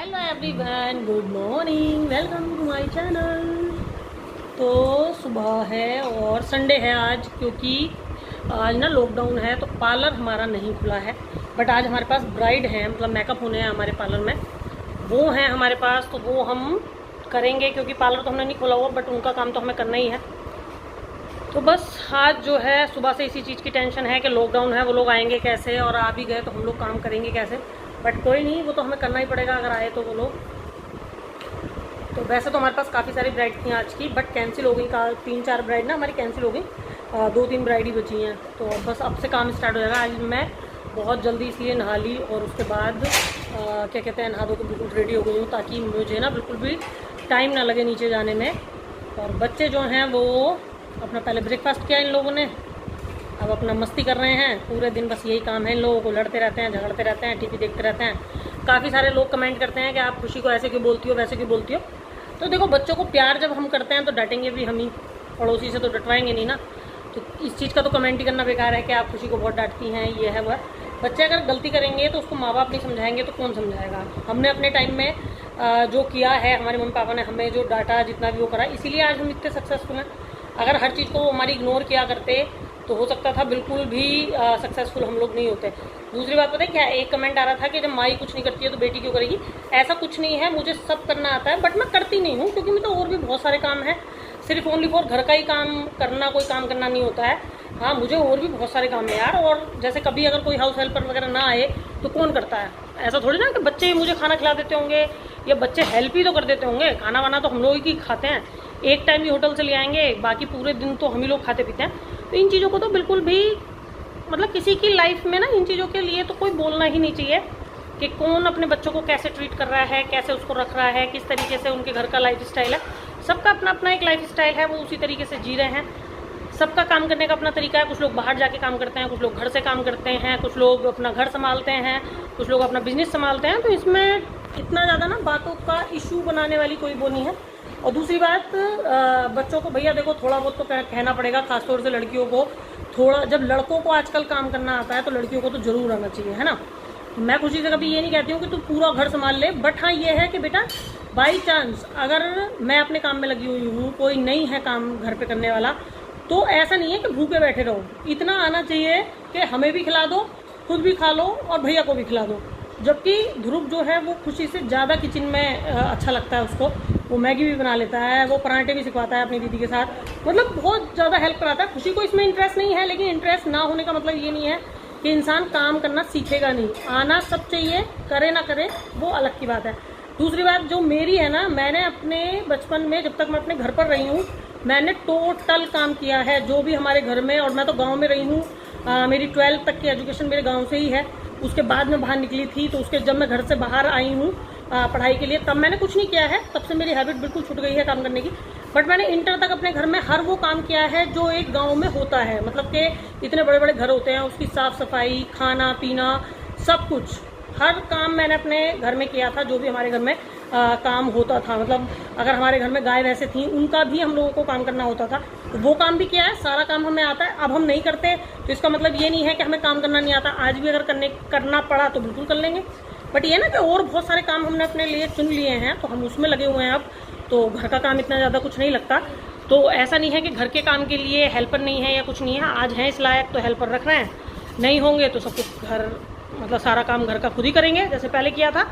Hello everyone, good morning, welcome to my channel. तो सुबह है और संडे है आज, क्योंकि आज ना लॉकडाउन है तो पार्लर हमारा नहीं खुला है। बट आज हमारे पास ब्राइड है, मतलब मेकअप होने हैं हमारे पार्लर में, वो हैं हमारे पास, तो वो हम करेंगे क्योंकि पार्लर तो हमने नहीं खोला हुआ, बट उनका काम तो हमें करना ही है। तो बस आज जो है सुबह से इसी चीज़ की टेंशन है कि लॉकडाउन है, वो लोग आएंगे कैसे, और आ भी गए तो हम लोग काम करेंगे कैसे। बट कोई नहीं, वो तो हमें करना ही पड़ेगा अगर आए तो वो लोग। तो वैसे तो हमारे पास काफ़ी सारी ब्राइड थी आज की, बट कैंसिल हो गई। 3-4 ब्राइड ना हमारी कैंसिल हो गई, 2-3 ब्राइड ही बची हैं। तो बस अब से काम स्टार्ट हो जाएगा। आज मैं बहुत जल्दी इसलिए नहा ली और उसके बाद क्या कहते हैं, नहा धो के बिल्कुल रेडी हो गई हूँ, ताकि मुझे ना बिल्कुल भी टाइम ना लगे नीचे जाने में। और बच्चे जो हैं वो अपना पहले ब्रेकफास्ट किया इन लोगों ने, अब अपना मस्ती कर रहे हैं पूरे दिन। बस यही काम है इन लोगों को, लड़ते रहते हैं, झगड़ते रहते हैं, टीवी देखते रहते हैं। काफ़ी सारे लोग कमेंट करते हैं कि आप खुशी को ऐसे क्यों बोलती हो, वैसे क्यों बोलती हो। तो देखो, बच्चों को प्यार जब हम करते हैं तो डांटेंगे भी हम ही, पड़ोसी से तो डटवाएंगे नहीं ना। तो इस चीज़ का तो कमेंट ही करना बेकार है कि आप खुशी को बहुत डांटती हैं, ये है वह। बच्चे अगर गलती करेंगे तो उसको माँ बाप नहीं समझाएंगे तो कौन समझाएगा। हमने अपने टाइम में जो किया है, हमारे मम्मी पापा ने हमें जो डांटा, जितना भी वो करा, इसीलिए आज हम इतने सक्सेसफुल हैं। अगर हर चीज़ को हमारी इग्नोर किया करते तो हो सकता था बिल्कुल भी सक्सेसफुल हम लोग नहीं होते। दूसरी बात पता है क्या, एक कमेंट आ रहा था कि जब माँ ही कुछ नहीं करती है तो बेटी क्यों करेगी। ऐसा कुछ नहीं है, मुझे सब करना आता है, बट मैं करती नहीं हूँ क्योंकि मैं तो और भी बहुत सारे काम हैं। सिर्फ ओनली फॉर घर का ही काम करना, कोई काम करना नहीं होता है। हाँ, मुझे और भी बहुत सारे काम है यार। और जैसे कभी अगर कोई हाउस हेल्पर वगैरह ना आए तो कौन करता है। ऐसा थोड़ी ना कि बच्चे ही मुझे खाना खिला देते होंगे या बच्चे हेल्प ही तो कर देते होंगे। खाना वाना तो हम लोग ही खाते हैं, एक टाइम ही होटल से ले आएंगे, बाकी पूरे दिन तो हम ही लोग खाते पीते हैं। तो इन चीज़ों को तो बिल्कुल भी, मतलब किसी की लाइफ में ना इन चीज़ों के लिए तो कोई बोलना ही नहीं चाहिए कि कौन अपने बच्चों को कैसे ट्रीट कर रहा है, कैसे उसको रख रहा है, किस तरीके से उनके घर का लाइफ स्टाइल है। सबका अपना अपना एक लाइफ स्टाइल है, वो उसी तरीके से जी रहे हैं। सबका काम करने का अपना तरीका है। कुछ लोग बाहर जाके काम करते हैं, कुछ लोग घर से काम करते हैं, कुछ लोग अपना घर संभालते हैं, कुछ लोग अपना बिजनेस संभालते हैं। तो इसमें इतना ज़्यादा ना बातों का इशू बनाने वाली कोई वो नहीं है। और दूसरी बात, बच्चों को भैया देखो थोड़ा बहुत तो कहना पड़ेगा, खासतौर से लड़कियों को। थोड़ा, जब लड़कों को आजकल काम करना आता है तो लड़कियों को तो ज़रूर आना चाहिए, है ना। तो मैं खुशी से कभी ये नहीं कहती हूँ कि तू पूरा घर संभाल ले, बट हाँ ये है कि बेटा बाई चांस अगर मैं अपने काम में लगी हुई हूँ, कोई नहीं है काम घर पे करने वाला, तो ऐसा नहीं है कि भूखे बैठे रहो। इतना आना चाहिए कि हमें भी खिला दो, खुद भी खा लो और भैया को भी खिला दो। जबकि ध्रुव जो है वो खुशी से ज़्यादा किचन में अच्छा लगता है उसको। वो मैगी भी बना लेता है, वो पराठे भी सिखवाता है अपनी दीदी के साथ, मतलब बहुत ज़्यादा हेल्प कराता है। खुशी को इसमें इंटरेस्ट नहीं है, लेकिन इंटरेस्ट ना होने का मतलब ये नहीं है कि इंसान काम करना सीखेगा नहीं। आना सब चाहिए, करे ना करे वो अलग की बात है। दूसरी बात जो मेरी है ना, मैंने अपने बचपन में, जब तक मैं अपने घर पर रही हूँ, मैंने टोटल काम किया है जो भी हमारे घर में। और मैं तो गांव में रही हूँ, मेरी 12th तक की एजुकेशन मेरे गांव से ही है। उसके बाद मैं बाहर निकली थी, तो उसके जब मैं घर से बाहर आई हूँ पढ़ाई के लिए, तब मैंने कुछ नहीं किया है। तब से मेरी हैबिट बिल्कुल छूट गई है काम करने की। बट मैंने इंटर तक अपने घर में हर वो काम किया है जो एक गाँव में होता है। मतलब कि इतने बड़े बड़े घर होते हैं, उसकी साफ़ सफाई, खाना पीना, सब कुछ, हर काम मैंने अपने घर में किया था जो भी हमारे घर में काम होता था। मतलब अगर हमारे घर में गाय भैंसे थी, उनका भी हम लोगों को काम करना होता था, तो वो काम भी किया है। सारा काम हमें आता है। अब हम नहीं करते तो इसका मतलब ये नहीं है कि हमें काम करना नहीं आता। आज भी अगर करना पड़ा तो बिल्कुल कर लेंगे। बट ये ना कि और बहुत सारे काम हमने अपने लिए चुन लिए हैं, तो हम उसमें लगे हुए हैं अब। तो घर का काम इतना ज़्यादा कुछ नहीं लगता। तो ऐसा नहीं है कि घर के काम के लिए हेल्पर नहीं है या कुछ नहीं है। आज हैं इस लायक तो हेल्पर रख रहे हैं, नहीं होंगे तो सब कुछ घर, मतलब सारा काम घर का खुद ही करेंगे जैसे पहले किया था।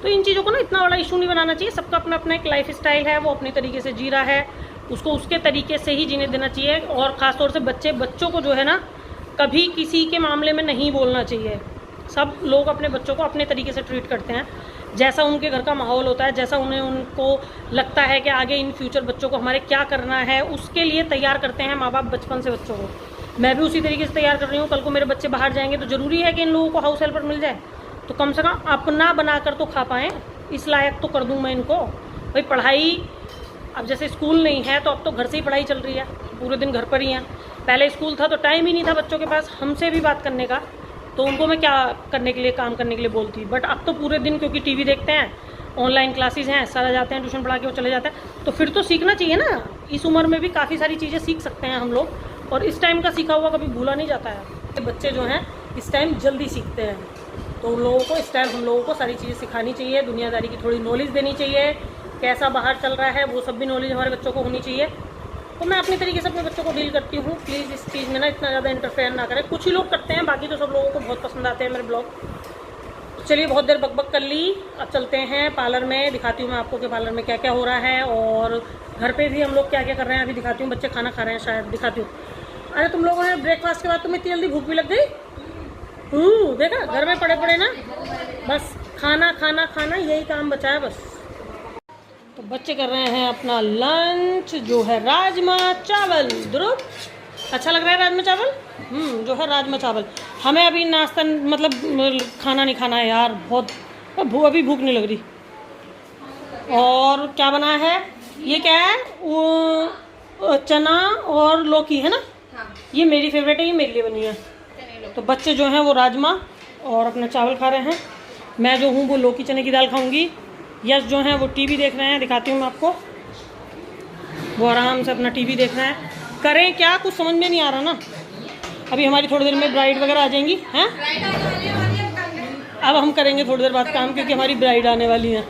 तो इन चीज़ों को ना इतना बड़ा इशू नहीं बनाना चाहिए। सबका अपना अपना एक लाइफ स्टाइल है, वो अपने तरीके से जी रहा है, उसको उसके तरीके से ही जीने देना चाहिए। और ख़ासतौर से बच्चों को जो है ना, कभी किसी के मामले में नहीं बोलना चाहिए। सब लोग अपने बच्चों को अपने तरीके से ट्रीट करते हैं, जैसा उनके घर का माहौल होता है, जैसा उनको लगता है कि आगे इन फ्यूचर बच्चों को हमारे क्या करना है, उसके लिए तैयार करते हैं माँ बाप बचपन से बच्चों को। मैं भी उसी तरीके से तैयार कर रही हूँ। कल को मेरे बच्चे बाहर जाएंगे तो ज़रूरी है कि इन लोगों को हाउस हेल्पर मिल जाए, तो कम से कम अपना बनाकर तो खा पाएँ, इस लायक तो कर दूँ मैं इनको। भाई पढ़ाई, अब जैसे स्कूल नहीं है तो अब तो घर से ही पढ़ाई चल रही है, पूरे दिन घर पर ही हैं। पहले स्कूल था तो टाइम ही नहीं था बच्चों के पास हमसे भी बात करने का, तो उनको मैं क्या करने के लिए, काम करने के लिए बोलती। बट अब तो पूरे दिन, क्योंकि टीवी देखते हैं, ऑनलाइन क्लासेस हैं, सारा जाते हैं, ट्यूशन पढ़ा के वो चले जाते हैं, तो फिर तो सीखना चाहिए ना। इस उम्र में भी काफ़ी सारी चीज़ें सीख सकते हैं हम लोग, और इस टाइम का सीखा हुआ कभी भूला नहीं जाता है। बच्चे जो हैं इस टाइम जल्दी सीखते हैं। तो उन लोगों को इस टाइम हम लोगों को सारी चीज़ें सिखानी चाहिए, दुनियादारी की थोड़ी नॉलेज देनी चाहिए, कैसा बाहर चल रहा है वो सब भी नॉलेज हमारे बच्चों को होनी चाहिए। तो मैं अपनी तरीके से अपने बच्चों को डील करती हूँ। प्लीज़ इस चीज़ में ना इतना ज़्यादा इंटरफेयर ना करें। कुछ ही लोग करते हैं, बाकी तो सब लोगों को बहुत पसंद आते हैं मेरे ब्लॉग। तो चलिए, बहुत देर बकबक कर ली, अब चलते हैं पार्लर में। दिखाती हूँ मैं आपको कि पार्लर में क्या क्या हो रहा है और घर पे भी हम लोग क्या क्या कर रहे हैं। अभी दिखाती हूँ, बच्चे खाना खा रहे हैं शायद, दिखाती हूँ। अरे तुम लोगों ने ब्रेकफास्ट के बाद तुम्हें इतनी जल्दी भूख भी लग गई? देखा, घर में पड़े पड़े ना बस खाना खाना खाना, यही काम बचा है बस। तो बच्चे कर रहे हैं अपना लंच, जो है राजमा चावल। ध्रुव, अच्छा लग रहा है राजमा चावल? जो है राजमा चावल। हमें अभी नाश्ता मतलब खाना नहीं खाना है यार, बहुत अभी भूख नहीं लग रही। और क्या बना है? ये क्या है? वो चना और लौकी है ना? हाँ। ये मेरी फेवरेट है, ये मेरे लिए बनी है। तो बच्चे जो हैं वो राजमा और अपना चावल खा रहे हैं। मैं जो हूँ वो लौकी चने की दाल खाऊंगी। यश जो है वो टीवी देख रहे हैं, दिखाती हूँ मैं आपको। वो आराम से अपना टीवी देख रहे हैं। करें क्या, कुछ समझ में नहीं आ रहा ना। अभी हमारी थोड़ी देर में ब्राइड वगैरह आ जाएंगी हैं। अब हम करेंगे थोड़ी देर बाद काम, क्योंकि हमारी ब्राइड आने वाली है।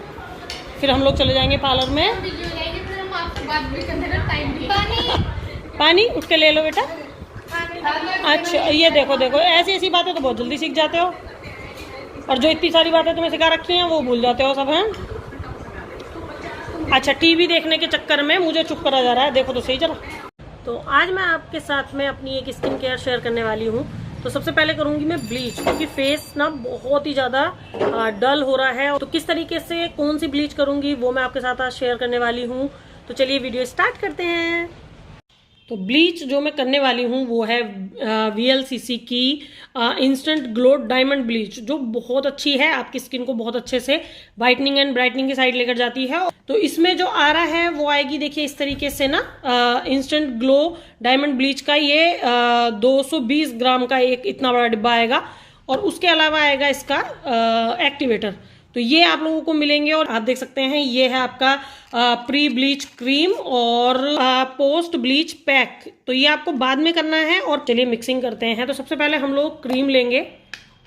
फिर हम लोग चले जाएंगे पार्लर में। पानी उठ के ले लो बेटा। अच्छा, ये देखो देखो, ऐसी ऐसी बातें तो बहुत जल्दी सीख जाते हो, और जो इतनी सारी बातें तुम्हें सिखा रखी हैं वो भूल जाते हो सब, हैं। अच्छा, टीवी देखने के चक्कर में मुझे चुप करा जा रहा है, देखो तो सही जरा। तो आज मैं आपके साथ में अपनी एक स्किन केयर शेयर करने वाली हूँ। तो सबसे पहले करूँगी मैं ब्लीच, क्योंकि फेस ना बहुत ही ज़्यादा डल हो रहा है। तो किस तरीके से कौन सी ब्लीच करूँगी वो मैं आपके साथ आज शेयर करने वाली हूँ। तो चलिए वीडियो स्टार्ट करते हैं। तो ब्लीच जो मैं करने वाली हूँ वो है VLCC की इंस्टेंट ग्लो डायमंड ब्लीच, जो बहुत अच्छी है, आपकी स्किन को बहुत अच्छे से वाइटनिंग एंड ब्राइटनिंग की साइड लेकर जाती है। तो इसमें जो आ रहा है वो आएगी, देखिए इस तरीके से ना, इंस्टेंट ग्लो डायमंड ब्लीच का ये 220 ग्राम का एक इतना बड़ा डिब्बा आएगा, और उसके अलावा आएगा इसका एक्टिवेटर। तो ये आप लोगों को मिलेंगे, और आप देख सकते हैं ये है आपका प्री ब्लीच क्रीम और पोस्ट ब्लीच पैक। तो ये आपको बाद में करना है। और चलिए मिक्सिंग करते हैं। तो सबसे पहले हम लोग क्रीम लेंगे,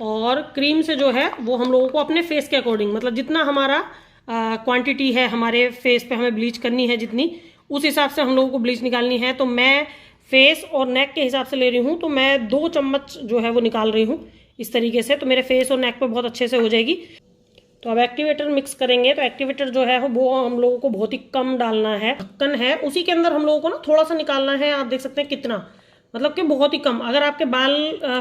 और क्रीम से जो है वो हम लोगों को अपने फेस के अकॉर्डिंग, मतलब जितना हमारा क्वांटिटी है हमारे फेस पे हमें ब्लीच करनी है जितनी, उस हिसाब से हम लोगों को ब्लीच निकालनी है। तो मैं फेस और नेक के हिसाब से ले रही हूँ, तो मैं 2 चम्मच जो है वो निकाल रही हूँ इस तरीके से। तो मेरे फेस और नेक पे बहुत अच्छे से हो जाएगी। तो अब एक्टिवेटर मिक्स करेंगे। तो एक्टिवेटर जो है वो हम लोगों को बहुत ही कम डालना है। ढक्कन है उसी के अंदर हम लोगों को ना थोड़ा सा निकालना है। आप देख सकते हैं कितना, मतलब कि बहुत ही कम। अगर आपके बाल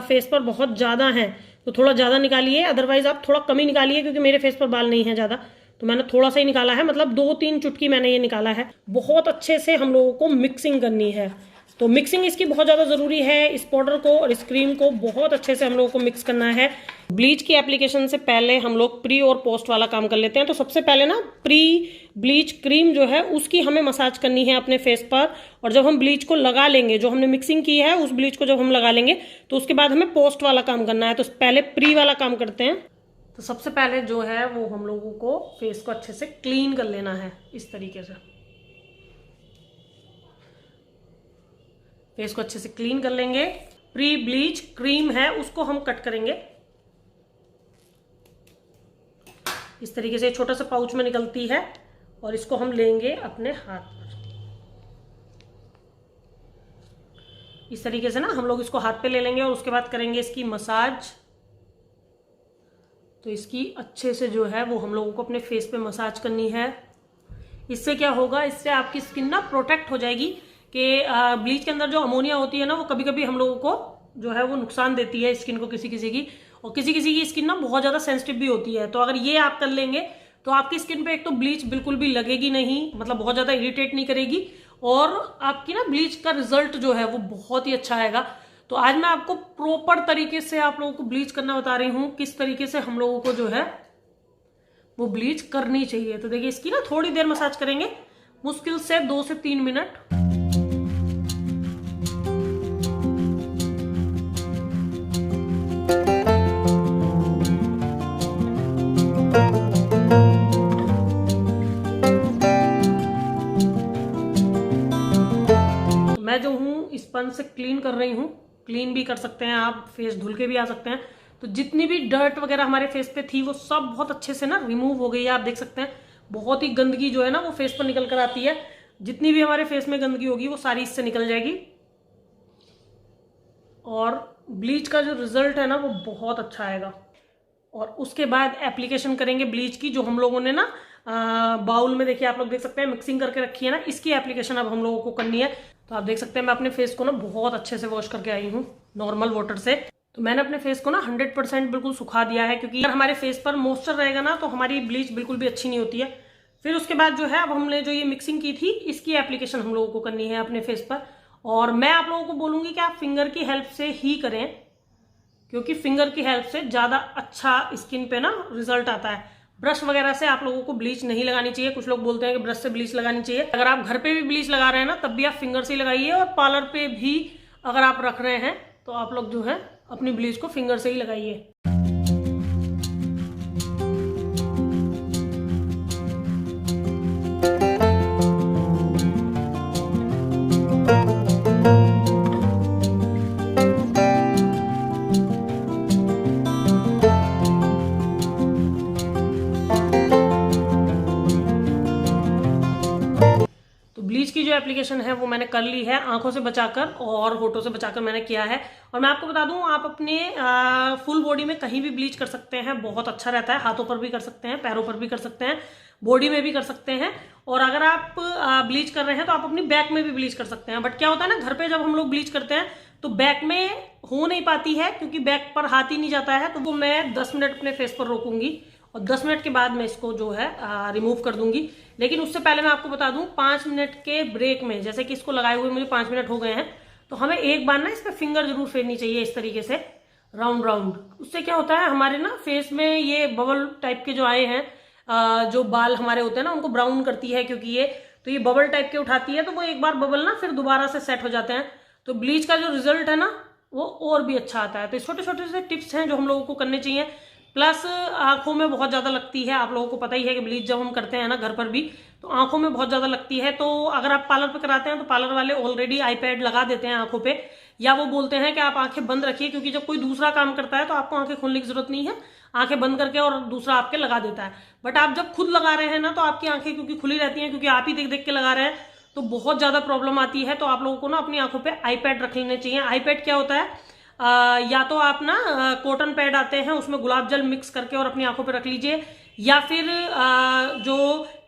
फेस पर बहुत ज़्यादा हैं तो थोड़ा ज़्यादा निकालिए, अदरवाइज आप थोड़ा कम ही निकालिए, क्योंकि मेरे फेस पर बाल नहीं है ज़्यादा, तो मैंने थोड़ा सा ही निकाला है, मतलब 2-3 चुटकी मैंने ये निकाला है। बहुत अच्छे से हम लोगों को मिक्सिंग करनी है। तो मिक्सिंग इसकी बहुत ज़्यादा ज़रूरी है। इस पाउडर को और इस क्रीम को बहुत अच्छे से हम लोगों को मिक्स करना है। ब्लीच की एप्लीकेशन से पहले हम लोग प्री और पोस्ट वाला काम कर लेते हैं। तो सबसे पहले ना प्री ब्लीच क्रीम जो है उसकी हमें मसाज करनी है अपने फेस पर, और जब हम ब्लीच को लगा लेंगे, जो हमने मिक्सिंग की है उस ब्लीच को जब हम लगा लेंगे, तो उसके बाद हमें पोस्ट वाला काम करना है। तो पहले प्री वाला काम करते हैं। तो सबसे पहले जो है वो हम लोगों को फेस को अच्छे से क्लीन कर लेना है इस तरीके से। फेस को अच्छे से क्लीन कर लेंगे। प्री ब्लीच क्रीम है उसको हम कट करेंगे इस तरीके से, छोटा सा पाउच में निकलती है, और इसको हम लेंगे अपने हाथ पर इस तरीके से ना। हम लोग इसको हाथ पे ले लेंगे और उसके बाद करेंगे इसकी मसाज। तो इसकी अच्छे से जो है वो हम लोगों को अपने फेस पे मसाज करनी है। इससे क्या होगा, इससे आपकी स्किन ना प्रोटेक्ट हो जाएगी कि ब्लीच के अंदर जो अमोनिया होती है ना, वो कभी कभी हम लोगों को जो है वो नुकसान देती है स्किन को, किसी किसी की, और किसी किसी की स्किन ना बहुत ज़्यादा सेंसिटिव भी होती है। तो अगर ये आप कर लेंगे तो आपकी स्किन पे एक तो ब्लीच बिल्कुल भी लगेगी नहीं, मतलब बहुत ज़्यादा इरिटेट नहीं करेगी, और आपकी ना ब्लीच का रिजल्ट जो है वो बहुत ही अच्छा आएगा। तो आज मैं आपको प्रॉपर तरीके से आप लोगों को ब्लीच करना बता रही हूँ, किस तरीके से हम लोगों को जो है वो ब्लीच करनी चाहिए। तो देखिए इसकी ना थोड़ी देर मसाज करेंगे, मुश्किल से 2 से 3 मिनट। मैं जो हूँ स्पंज से क्लीन कर रही हूँ, क्लीन भी कर सकते हैं आप, फेस धुल के भी आ सकते हैं। तो जितनी भी डर्ट वगैरह हमारे फेस पे थी वो सब बहुत अच्छे से ना रिमूव हो गई है। आप देख सकते हैं बहुत ही गंदगी जो है ना वो फेस पर निकल कर आती है। जितनी भी हमारे फेस में गंदगी होगी वो सारी इससे निकल जाएगी। और ब्लीच का जो रिजल्ट है ना वो बहुत अच्छा आएगा। और उसके बाद एप्लीकेशन करेंगे ब्लीच की, जो हम लोगों ने ना बाउल में देखिए आप लोग देख सकते हैं मिक्सिंग करके रखी है ना, इसकी एप्लीकेशन अब हम लोगों को करनी है। तो आप देख सकते हैं मैं अपने फेस को ना बहुत अच्छे से वॉश करके आई हूँ नॉर्मल वाटर से। तो मैंने अपने फेस को ना 100% बिल्कुल सुखा दिया है, क्योंकि अगर हमारे फेस पर मॉइस्चर रहेगा ना तो हमारी ब्लीच बिल्कुल भी अच्छी नहीं होती है। फिर उसके बाद जो है अब हमने जो ये मिक्सिंग की थी इसकी एप्लीकेशन हम लोगों को करनी है अपने फेस पर। और मैं आप लोगों को बोलूंगी कि आप फिंगर की हेल्प से ही करें, क्योंकि फिंगर की हेल्प से ज्यादा अच्छा स्किन पे ना रिजल्ट आता है। ब्रश वगैरह से आप लोगों को ब्लीच नहीं लगानी चाहिए। कुछ लोग बोलते हैं कि ब्रश से ब्लीच लगानी चाहिए। अगर आप घर पे भी ब्लीच लगा रहे हैं ना तब भी आप फिंगर से ही लगाइए, और पार्लर पे भी अगर आप रख रहे हैं तो आप लोग जो है अपनी ब्लीच को फिंगर से ही लगाइए। ब्लीच की जो एप्लीकेशन है वो मैंने कर ली है, आंखों से बचाकर और होठों से बचाकर मैंने किया है। और मैं आपको बता दूं आप अपने फुल बॉडी में कहीं भी ब्लीच कर सकते हैं, बहुत अच्छा रहता है। हाथों पर भी कर सकते हैं, पैरों पर भी कर सकते हैं, बॉडी में भी कर सकते हैं। और अगर आप ब्लीच कर रहे हैं तो आप अपनी बैक में भी ब्लीच कर सकते हैं। बट क्या होता है ना, घर पे जब हम लोग ब्लीच करते हैं तो बैक में हो नहीं पाती है, क्योंकि बैक पर हाथ ही नहीं जाता है। तो वो मैं 10 मिनट अपने फेस पर रोकूंगी और 10 मिनट के बाद मैं इसको जो है रिमूव कर दूंगी। लेकिन उससे पहले मैं आपको बता दूं 5 मिनट के ब्रेक में, जैसे कि इसको लगाए हुए मुझे 5 मिनट हो गए हैं, तो हमें एक बार ना इस पर फिंगर जरूर फेरनी चाहिए इस तरीके से राउंड राउंड। उससे क्या होता है हमारे ना फेस में ये बबल टाइप के जो आए हैं, जो बाल हमारे होते हैं ना उनको ब्राउन करती है, क्योंकि ये बबल टाइप के उठाती है। तो वो एक बार बबल ना फिर दोबारा से सेट हो जाते हैं। तो ब्लीच का जो रिजल्ट है ना वो और भी अच्छा आता है। तो छोटे छोटे से टिप्स हैं जो हम लोगों को करने चाहिए। प्लस आंखों में बहुत ज्यादा लगती है, आप लोगों को पता ही है कि ब्लीच जब हम करते हैं ना घर पर भी तो आंखों में बहुत ज्यादा लगती है। तो अगर आप पार्लर पे कराते हैं तो पार्लर वाले ऑलरेडी आईपैड लगा देते हैं आंखों पे, या वो बोलते हैं कि आप आंखें बंद रखिए, क्योंकि जब कोई दूसरा काम करता है तो आपको आंखें खोलने की जरूरत नहीं है, आंखें बंद करके और दूसरा आपके लगा देता है। बट आप जब खुद लगा रहे हैं ना तो आपकी आंखें क्योंकि खुली रहती हैं, क्योंकि आप ही देख देख के लगा रहे हैं, तो बहुत ज्यादा प्रॉब्लम आती है। तो आप लोगों को ना अपनी आंखों पे आईपैड रख लेने चाहिए। आईपैड क्या होता है, या तो आप ना कॉटन पैड आते हैं उसमें गुलाब जल मिक्स करके और अपनी आंखों पे रख लीजिए, या फिर जो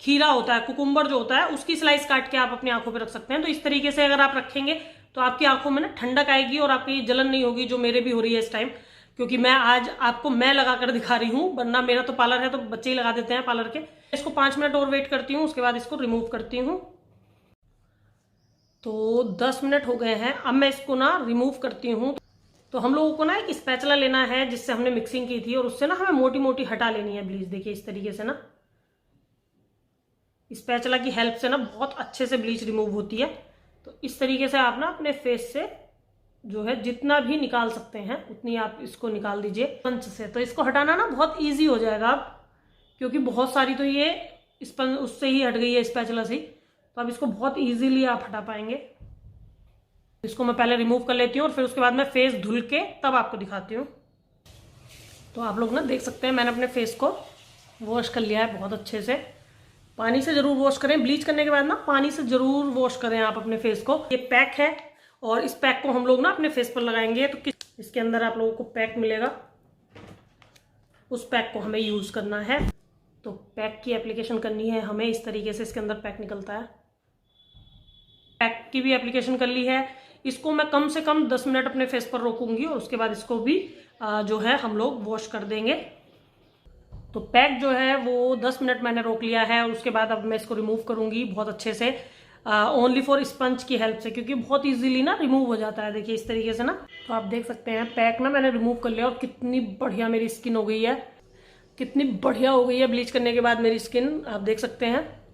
खीरा होता है, कुकुम्बर जो होता है, उसकी स्लाइस काट के आप अपनी आंखों पे रख सकते हैं। तो इस तरीके से अगर आप रखेंगे तो आपकी आंखों में ना ठंडक आएगी और आपकी जलन नहीं होगी, जो मेरे भी हो रही है इस टाइम, क्योंकि मैं आज आपको मैं लगा कर दिखा रही हूँ, वरना मेरा तो पार्लर है तो बच्चे ही लगा देते हैं पार्लर के। इसको 5 मिनट और वेट करती हूँ, उसके बाद इसको रिमूव करती हूँ। तो 10 मिनट हो गए हैं, अब मैं इसको ना रिमूव करती हूँ। तो हम लोगों को ना एक स्पैचुला लेना है जिससे हमने मिक्सिंग की थी, और उससे ना हमें मोटी मोटी हटा लेनी है ब्लीच। देखिए इस तरीके से ना स्पैचुला की हेल्प से ना बहुत अच्छे से ब्लीच रिमूव होती है। तो इस तरीके से आप ना अपने फेस से जो है जितना भी निकाल सकते हैं उतनी आप इसको निकाल दीजिए पंच से। तो इसको हटाना ना बहुत ईजी हो जाएगा अब, क्योंकि बहुत सारी तो ये स्पंज उससे ही हट गई है, स्पैचुला से। तो अब इसको बहुत ईजिली आप हटा पाएंगे। इसको मैं पहले रिमूव कर लेती हूँ और फिर उसके बाद मैं फेस धुल के तब आपको दिखाती हूँ। तो आप लोग ना देख सकते हैं मैंने अपने फेस को वॉश कर लिया है बहुत अच्छे से। पानी से जरूर वॉश करें, ब्लीच करने के बाद ना पानी से जरूर वॉश करें आप अपने फेस को। ये पैक है और इस पैक को हम लोग ना अपने फेस पर लगाएंगे। तो इसके अंदर आप लोगों को पैक मिलेगा, उस पैक को हमें यूज करना है। तो पैक की एप्लीकेशन करनी है हमें इस तरीके से, इसके अंदर पैक निकलता है। पैक की भी एप्लीकेशन कर ली है। इसको मैं कम से कम 10 मिनट अपने फेस पर रोकूंगी और उसके बाद इसको भी जो है हम लोग वॉश कर देंगे। तो पैक जो है वो 10 मिनट मैंने रोक लिया है और उसके बाद अब मैं इसको रिमूव करूंगी बहुत अच्छे से, ओनली फॉर स्पंज की हेल्प से, क्योंकि बहुत इजीली ना रिमूव हो जाता है। देखिए इस तरीके से ना। तो आप देख सकते हैं पैक ना मैंने रिमूव कर लिया और कितनी बढ़िया मेरी स्किन हो गई है, कितनी बढ़िया हो गई है ब्लीच करने के बाद मेरी स्किन, आप देख सकते हैं।